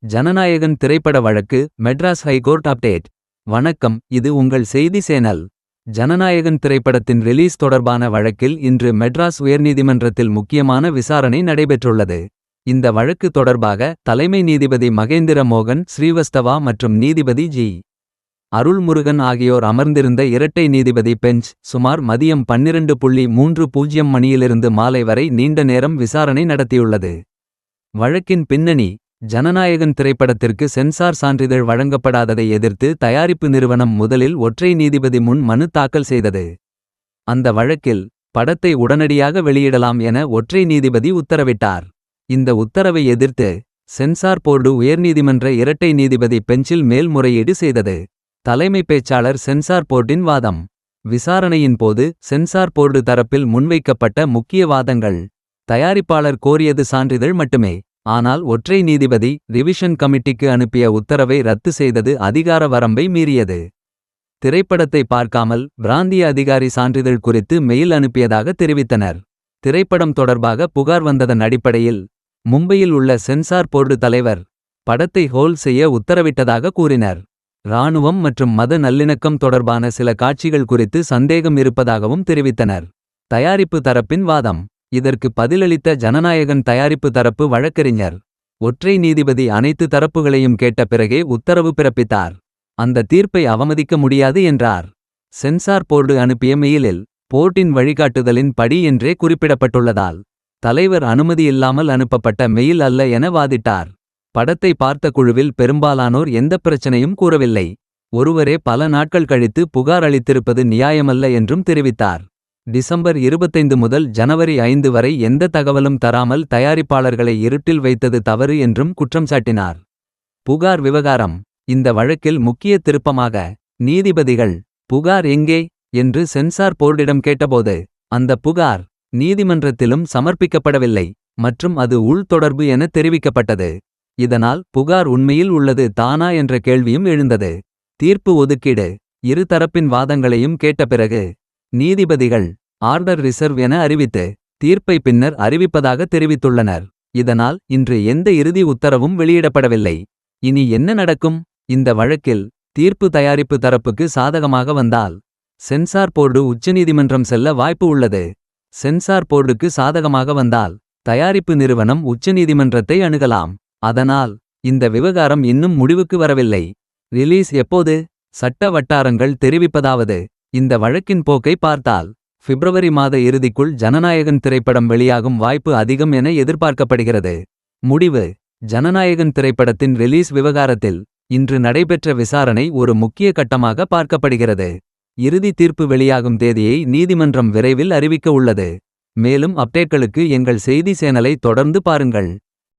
ஜனநாயகன் திரைப்பட வழக்கு Madras high court update. வணக்கம், இது உங்கள் செய்தி சேனல். ஜனநாயகன் திரைப்படத்தின் ரிலீஸ் தொடர்பான வழக்கில் இன்று மெட்ராஸ் உயர்நீதிமன்றத்தில் முக்கியமான விசாரணை நடைபெற்றுள்ளது. இந்த வழக்கு தொடர்பாக தலைமை நீதிபதி மகேந்திர மோகன் ஸ்ரீவஸ்தவா மற்றும் நீதிபதி ஜி. அருள்முருகன் ஆகியோர் அமர்ந்திருந்த இரட்டை நீதிபதி பெஞ்ச் சுமார் மதியம் 12:30 மணியிலிருந்து மாலை வரை நீண்ட நேரம் விசாரணை நடத்தியுள்ளது. வழக்கின் பின்னணி: ஜனநாயகன் திரைப்படத்திற்கு சென்சார் சான்றிதழ் வழங்கப்படாததை எதிர்த்து தயாரிப்பு நிறுவனம் முதலில் ஒற்றை நீதிபதி முன் மனு தாக்கல் செய்தது. அந்த வழக்கில் படத்தை உடனடியாக வெளியிடலாம் என ஒற்றை நீதிபதி உத்தரவிட்டார். இந்த உத்தரவை எதிர்த்து சென்சார் போர்டு உயர்நீதிமன்ற இரட்டை நீதிபதி பெஞ்சில் மேல்முறையீடு செய்தது. தலைமை பேச்சாளர் சென்சார் போர்டின் வாதம். விசாரணையின் போது சென்சார் போர்டு தரப்பில் முன்வைக்கப்பட்ட முக்கிய வாதங்கள்: தயாரிப்பாளர் கோரியது சான்றிதழ் மட்டுமே. ஆனால் ஒற்றை நீதிபதி ரிவிஷன் கமிட்டிக்கு அனுப்பிய உத்தரவை ரத்து செய்தது அதிகார வரம்பை மீறியது. திரைப்படத்தை பார்க்காமல் பிராந்திய அதிகாரி சான்றிதழ் குறித்து மெயில் அனுப்பியதாக தெரிவித்தனர். திரைப்படம் தொடர்பாக புகார் வந்ததன் அடிப்படையில் மும்பையில் உள்ள சென்சார் போர்டு தலைவர் படத்தை ஹோல் செய்ய உத்தரவிட்டதாக கூறினர். இராணுவம் மற்றும் மத நல்லிணக்கம் தொடர்பான சில காட்சிகள் குறித்து சந்தேகம் இருப்பதாகவும் தெரிவித்தனர். தயாரிப்பு தரப்பின் வாதம். இதற்கு பதிலளித்த ஜனநாயகன் தயாரிப்பு தரப்பு வழக்கறிஞர், ஒற்றை நீதிபதி அனைத்து தரப்புகளையும் கேட்ட பிறகே உத்தரவு பிறப்பித்தார். அந்த தீர்ப்பை அவமதிக்க முடியாது என்றார். சென்சார் போர்டு அனுப்பிய மெயிலில் போர்டின் வழிகாட்டுதலின் படி என்றே குறிப்பிடப்பட்டுள்ளதால் தலைவர் அனுமதியில்லாமல் அனுப்பப்பட்ட மெயில் அல்ல என வாதிட்டார். படத்தை பார்த்த குழுவில் பெரும்பாலானோர் எந்த பிரச்சனையும் கூறவில்லை. ஒருவரே பல நாட்கள் கழித்து புகார் அளித்திருப்பது நியாயமல்ல என்றும் தெரிவித்தார். டிசம்பர் 25 முதல் ஜனவரி 5 வரை எந்த தகவலும் தராமல் தயாரிப்பாளர்களை இருட்டில் வைத்தது தவறு என்றும் குற்றம் சாட்டினார். புகார் விவகாரம். இந்த வழக்கில் முக்கிய திருப்பமாக நீதிபதிகள் புகார் எங்கே என்று சென்சார் போர்டிடம் கேட்டபோது அந்த புகார் நீதிமன்றத்திலும் சமர்ப்பிக்கப்படவில்லை மற்றும் அது உள்தொடர்பு என தெரிவிக்கப்பட்டது. இதனால் புகார் உண்மையில் உள்ளது தானா என்ற கேள்வியும் எழுந்தது. தீர்ப்பு ஒதுக்கீடு. இரு தரப்பின் வாதங்களையும் கேட்ட பிறகு நீதிபதிகள் ஆர்டர் ரிசர்வ் என அறிவித்து தீர்ப்பை பின்னர் அறிவிப்பதாக தெரிவித்துள்ளனர். இதனால் இன்று எந்த இறுதி உத்தரவும் வெளியிடப்படவில்லை. இனி என்ன நடக்கும்? இந்த வழக்கில் தீர்ப்பு தயாரிப்பு தரப்புக்கு சாதகமாக வந்தால் சென்சார் போர்டு உச்சநீதிமன்றம் செல்ல வாய்ப்பு உள்ளது. சென்சார் போர்டுக்கு சாதகமாக வந்தால் தயாரிப்பு நிறுவனம் உச்சநீதிமன்றத்தை அணுகலாம். அதனால் இந்த விவகாரம் இன்னும் முடிவுக்கு வரவில்லை. ரிலீஸ் எப்போது? சட்ட வட்டாரங்கள் தெரிவிப்பதாவது: இந்த வழக்கின் போக்கை பார்த்தால் பிப்ரவரி மாத இறுதிக்குள் ஜனநாயகன் திரைப்படம் வெளியாகும் வாய்ப்பு அதிகம் என எதிர்பார்க்கப்படுகிறது. முடிவு: ஜனநாயகன் திரைப்படத்தின் ரிலீஸ் விவகாரத்தில் இன்று நடைபெற்ற விசாரணை ஒரு முக்கிய கட்டமாக பார்க்கப்படுகிறது. இறுதி தீர்ப்பு வெளியாகும் தேதியை நீதிமன்றம் விரைவில் அறிவிக்க உள்ளது. மேலும் அப்டேட்களுக்கு எங்கள் செய்தி சேனலை தொடர்ந்து பாருங்கள்.